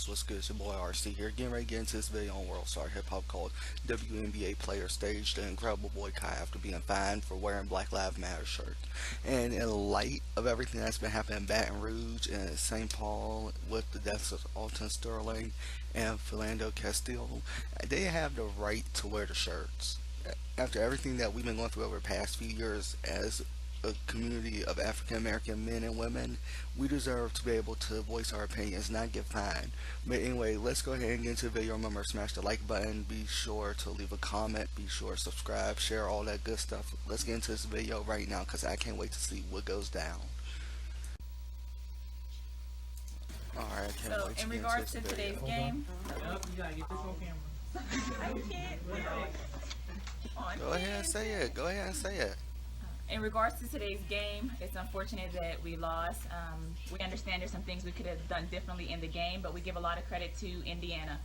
Guys, what's good? It's your boy RC here. Getting ready to get into this video on World Star Hip Hop called WNBA player staged an incredible boycott after being fined for wearing Black Lives Matter shirt. And in light of everything that's been happening in Baton Rouge and St. Paul with the deaths of Alton Sterling and Philando Castile, they have the right to wear the shirts. After everything that we've been going through over the past few years as a community of African American men and women, we deserve to be able to voice our opinions, not get fined. But anyway, let's go ahead and get into the video. Remember, smash the like button, be sure to leave a comment, be sure to subscribe, share all that good stuff. Let's get into this video right now because I can't wait to see what goes down. Alright, I can't So, wait to in get into regards this to video. today's game, Yup, you gotta get this on camera. I can't do it. Go ahead and say it. Go ahead and say it. In regards to today's game, it's unfortunate that we lost. We understand there's some things we could have done differently in the game, but we give a lot of credit to Indiana.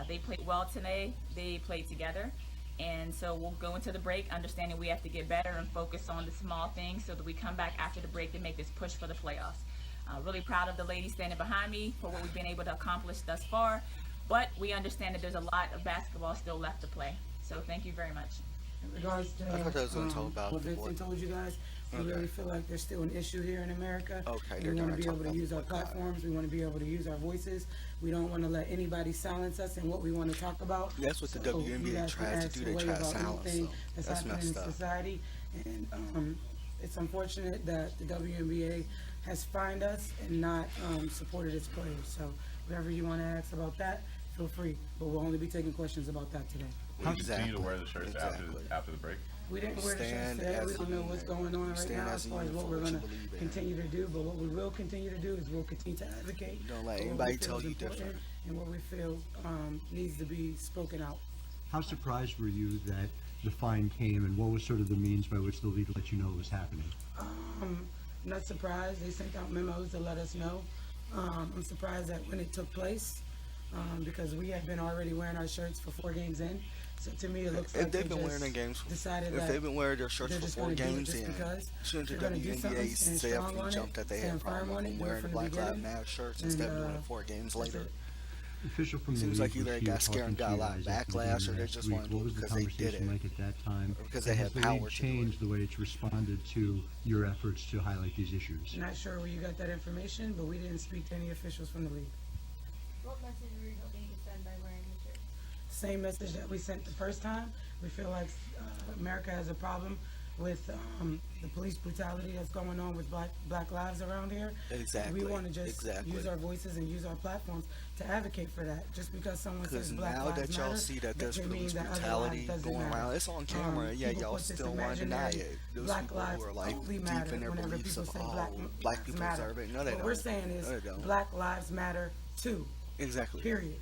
They played well today. They played together. And so we'll go into the break understanding we have to get better and focus on the small things so that we come back after the break and make this push for the playoffs. Really proud of the ladies standing behind me for what we've been able to accomplish thus far, but we understand that there's a lot of basketball still left to play. So thank you very much. In regards to I thought that was gonna talk about what the Vincent told you guys, we Okay. really feel like there's still an issue here in America. Okay, And they're we want gonna to be talk able to about use the our boycott. platforms. We want to be able to use our voices. We don't want to let anybody silence us in what we want to talk about. That's what the So WNBA you guys can tries to ask do. They away try to about silence anything them. that's That's happening in messed up. society. And it's unfortunate that the WNBA has fined us and not supported its players. So whatever you want to ask about that, feel free. But we'll only be taking questions about that today. Will you continue to wear the shirts after the break? We didn't wear the shirts Stand today. We as don't a know what's unit. going on right Stand now as as a far as unit what for we're what you going to believe in. continue to do. But what we will continue to do is we'll continue to advocate. Don't let for what anybody we feel tell is you important different. and what we feel needs to be spoken out. How surprised were you that the fine came, and what was sort of the means by which the league let you know it was happening? I'm not surprised. They sent out memos to let us know. I'm surprised that when it took place, because we had been already wearing our shirts for 4 games in. So to me, it looks like If they've they been wearing just their games, decided if that they've been wearing their shirts they're for just 4 gonna do it games just in, because shouldn't the they're gonna do something, WNBA stand say strong after on the it, jump that they stand had a firm problem on it, with do it wearing the from the Black Lives beginning. Matter shirts And, instead of doing it 4 games that's later? it. Official from the Seems league like either was they here got scared and talking got a to lot you of guys at the backlash, beginning or of they last just week. wanted to do What it was the because they did conversation it. like at that time? Because they And had has the power league to do it. changed the way it's responded to your efforts to highlight these issues? Not sure where you got that information, but we didn't speak to any officials from the league. What message were you hoping to send by wearing the shirt? Same message that we sent the first time. We feel like America has a problem with the police brutality that's going on with black lives around here. Exactly, We want to just exactly. use our voices and use our platforms to advocate for that. Just because someone Because says Black now Lives that y'all matter, see that there's doesn't mean police that other brutality lives doesn't going matter. around, it's on camera, yeah, People y'all put this still want to deny imaginary it. Those Black people lives who are like only deep matter in their whenever beliefs people of, say black lives people matter. deserve it. No, they what don't. we're saying is No, they don't. Black Lives Matter too. Exactly. Period.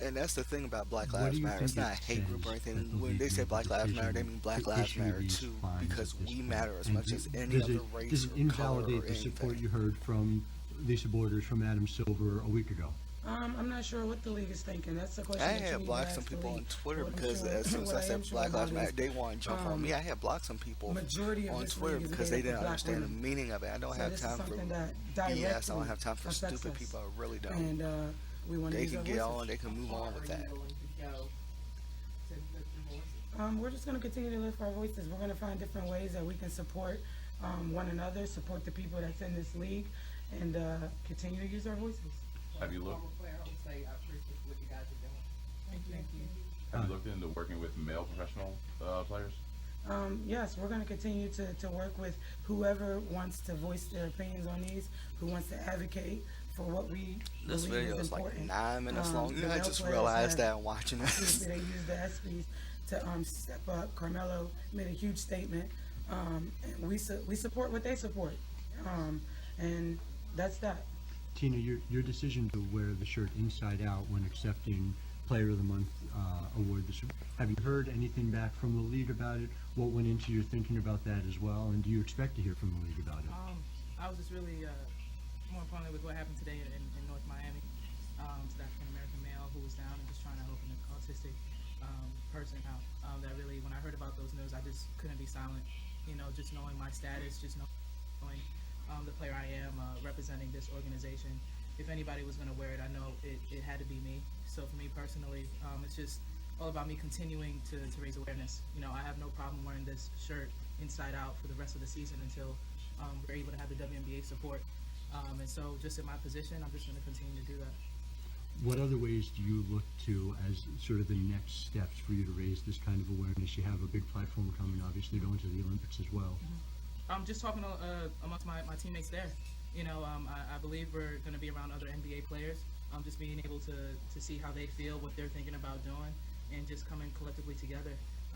And that's the thing about Black What Lives do you Matter. It's think not a it hate group or says that anything. the When league they say made the Black Lives Matter, they decision mean Black to Lives issue Matter these too, fines because at this we point? matter as And much as any does other it- race does it or color or invalidate the support anything. you heard from Lisa Borders, from Adam Silver a week ago? I'm not sure what the league is thinking. That's the question. I that you had need blocked to some ask the people on league. Twitter What I'm because sure- as soon as what I said am sure Black Lives about Matter, is, they want to jump on me. I had blocked some people majority of on this Twitter league is because made they up didn't of black understand the women. meaning of it. I don't So have this is time for something that BS. I directly don't have time for affects stupid us. people. I really don't. And we want to They use can our get voices. on. They can move on with that. We're just going to continue to lift our voices. We're going to find different ways that we can support one another, support the people that's in this league, and continue to use our voices. Have you looked? Thank you. Have you looked into working with male professional players? Yes, we're going to continue to work with whoever wants to voice their opinions on these, who wants to advocate for what we This believe video is like important. 9 minutes long. the I male just players realized have- that watching this. They used the ESPYs to step up. Carmelo made a huge statement, and we support what they support, and that's that. Tina, your decision to wear the shirt inside out when accepting Player of the Month award, have you heard anything back from the league about it? What went into your thinking about that as well, and do you expect to hear from the league about it? I was just really, more importantly with what happened today in North Miami, to the African American male who was down and just trying to help an autistic person out. That really, when I heard about those news, I just couldn't be silent. You know, just knowing my status, just knowing the player I am, representing this organization, if anybody was going to wear it, I know it had to be me. So for me personally, it's just all about me continuing to raise awareness. You know, I have no problem wearing this shirt inside out for the rest of the season until we're able to have the WNBA support. And so just in my position, I'm just going to continue to do that. What other ways do you look to as sort of the next steps for you to raise this kind of awareness? You have a big platform coming, obviously, going to the Olympics as well. Just talking amongst my teammates there. You know, I believe we're going to be around other NBA players. Just being able to see how they feel, what they're thinking about doing, and just coming collectively together.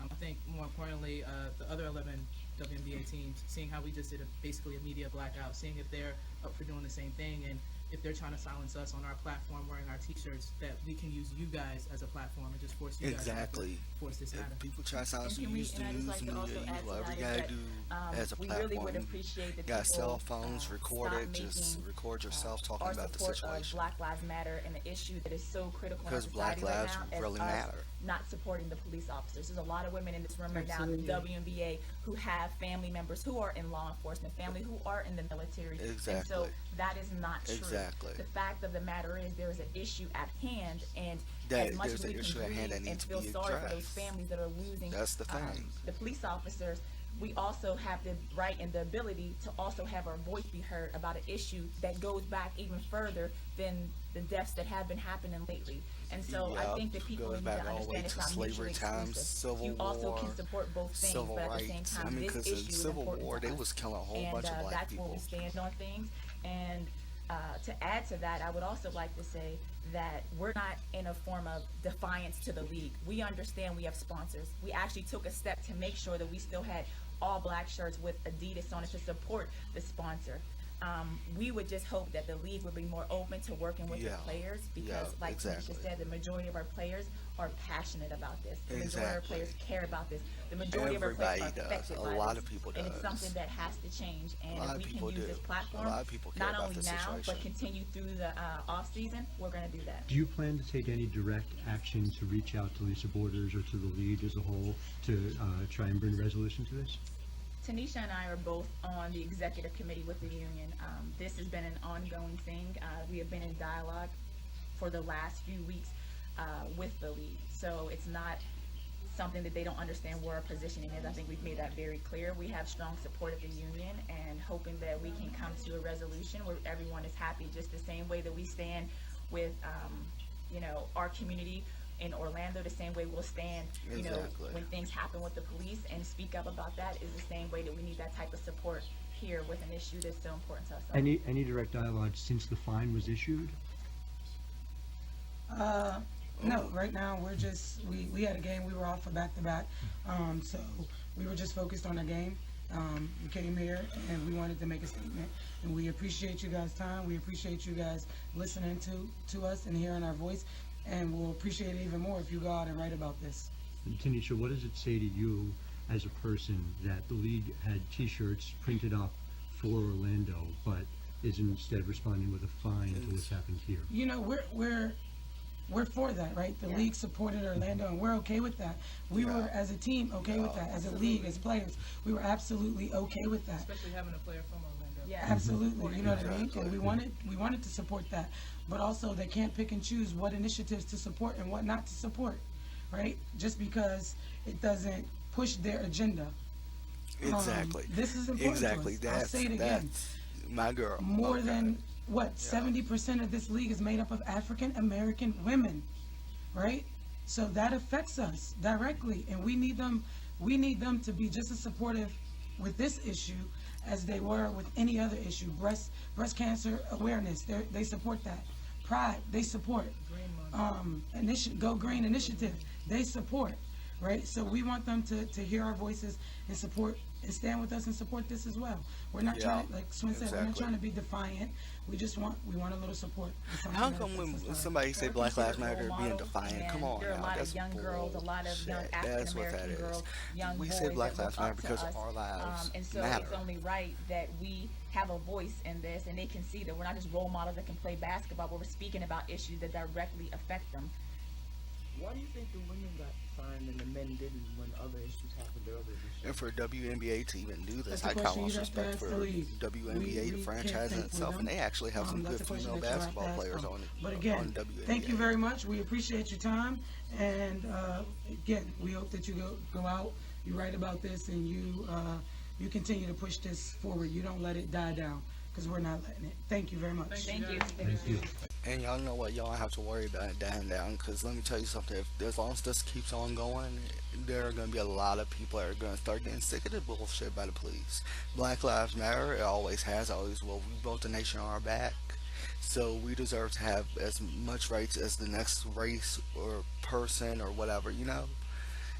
I think more importantly, the other 11 WNBA teams, seeing how we just did basically a media blackout, seeing if they're up for doing the same thing, and if they're trying to silence us on our platform wearing our t-shirts, that we can use you guys as a platform and just force you guys Exactly. to force this matter. If people try to silence you, And use the I'd just news like to also media, add to whatever that you is gotta that, do as a we platform. really would appreciate that You got people, cell phones, record stop it, just making, record yourself talking our about the support of situation. Black Lives Matter and the issue that is so critical in our Because Black society right lives now as really us matter. not supporting the police officers. There's a lot of women in this room right now in the Absolutely. WNBA who have family members who are in law enforcement, family who are in the military. And so Exactly. that is not true. Exactly. The fact of the matter is there is an issue at hand, and That as much there's as an we issue can at hand grieve that and needs to feel be sorry for those addressed. families that are losing That's the thing. the police officers, we also have the right and the ability to also have our voice be heard about an issue that goes back even further than the deaths that have been happening lately. And so I Yeah, think that people goes need back to all the way understand it's to not slavery mutually times, exclusive. Civil You also War, can support both things, Civil but at the same rights. time, I mean, this because issue in is Civil important War, to they us. was killing a whole And bunch of black that's where we people. stand on things. And to add to that, I would also like to say that we're not in a form of defiance to the league. We understand we have sponsors. We actually took a step to make sure that we still had all black shirts with Adidas on it to support the sponsor. We would just hope that the league would be more open to working with the Yeah. players because, Yeah, like exactly. Tanisha said, the majority of our players are passionate about this. The majority of our Exactly. players care about this. The majority of our Everybody players are does. affected A by lot this. of people And it's does. something that has to change. And lot if of we can people use do. this platform, A lot of people care not about only the now, but situation. continue through the off season, we're going to do that. Do you plan to take any direct action to reach out to Lisa Borders or to the league as a whole to try and bring a resolution to this? Tanisha and I are both on the executive committee with the union. This has been an ongoing thing. We have been in dialogue for the last few weeks with the league. So it's not something that they don't understand where our positioning is. I think we've made that very clear. We have strong support of the union and hoping that we can come to a resolution where everyone is happy, just the same way that we stand with, our community in Orlando, the same way we'll stand, Exactly. when things happen with the police and speak up about that is the same way that we need that type of support here with an issue that's so important to us. all. Any direct dialogue since the fine was issued? No, right now we're just, we had a game, we were off for back-to-back, so we were just focused on the game. We came here and we wanted to make a statement, and we appreciate you guys' time, we appreciate you guys listening to us and hearing our voice, and we'll appreciate it even more if you go out and write about this. And Tanisha, what does it say to you as a person that the league had T-shirts printed up for Orlando, but is instead responding with a fine to what's happened here? You know, we're for that, right? The Yeah. league supported Orlando, and we're okay with that. We Yeah. were, as a team, okay with that. As a league, as players, we were absolutely okay with that. Especially having a player from Orlando. Yeah. Absolutely, you know what I mean? Exactly. And we wanted to support that, but also they can't pick and choose what initiatives to support and what not to support, right? Just because it doesn't push their agenda. Exactly. This is important to Exactly. us. I'll say it again. That's my girl. More Okay. than what 70% of this league is made up of African American women, right? So that affects us directly, and we need them to be just as supportive with this issue as they were with any other issue. Breast cancer awareness, they support that. Pride, they support. Go Green initiative, they support, right? So we want them to hear our voices and support and stand with us and support this as well. We're not trying to, like Swin said, we're not exactly. trying to be defiant. We want a little support. It's something How that come affects when us all. somebody say We're Black Lives considered Matter role being models, defiant? and Come on there are a now, lot that's of young girls, a lot of young bullshit. That's what that African-American is. girls, young We boys say Black that Lives look Matter up to because us. our lives And so matter. it's only right that we have a voice in this, and they can see that we're not just role models that can play basketball, but we're speaking about issues that directly affect them. Why do you think the women got fined and the men didn't when other issues happened earlier this year. And for WNBA to even do this, That's a I question kind you'd of have to respect ask for the league. WNBA, the We franchise can't in think itself, with and them. they actually have some That's good a question female that you'll have to basketball ask players them. on But on again, WNBA. thank you very much. We appreciate your time, and again, we hope that you go out, you write about this, and you continue to push this forward. You don't let it die down, because we're not letting it. Thank you very much. Thank you. Thank you. And y'all know what? Y'all don't have to worry about it dying down, because let me tell you something. If as long as this keeps on going, there are going to be a lot of people that are going to start getting sick of the bullshit by the police. Black Lives Matter. It always has, always will. We built the nation on our back, so we deserve to have as much rights as the next race or person or whatever. You know.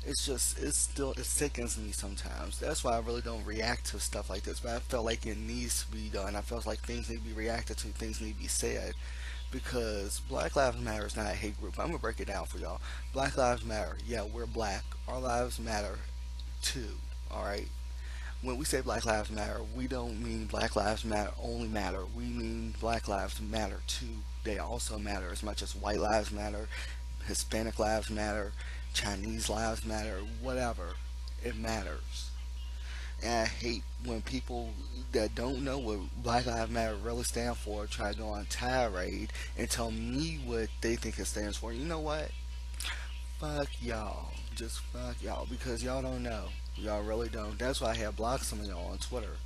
It's just, it sickens me sometimes. That's why I really don't react to stuff like this. But I feel like it needs to be done. I feel like things need to be reacted to, things need to be said. Because Black Lives Matter is not a hate group. I'm going to break it down for y'all. Black Lives Matter. Yeah, we're black. Our lives matter too. Alright? When we say Black Lives Matter, we don't mean Black Lives Matter only matter. We mean Black Lives Matter too. They also matter as much as white lives matter, Hispanic lives matter, Chinese lives matter, whatever. It matters. And I hate when people that don't know what Black Lives Matter really stand for try to go on a tirade and tell me what they think it stands for. You know what? Fuck y'all. Just fuck y'all, because y'all don't know. Y'all really don't. That's why I have blocked some of y'all on Twitter.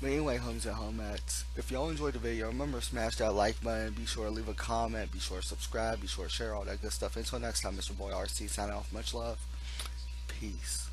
But anyway, homies and homettes, if y'all enjoyed the video, remember to smash that like button. Be sure to leave a comment. Be sure to subscribe. Be sure to share all that good stuff. Until next time, Mr. Boy RC signing off. Much love. Peace.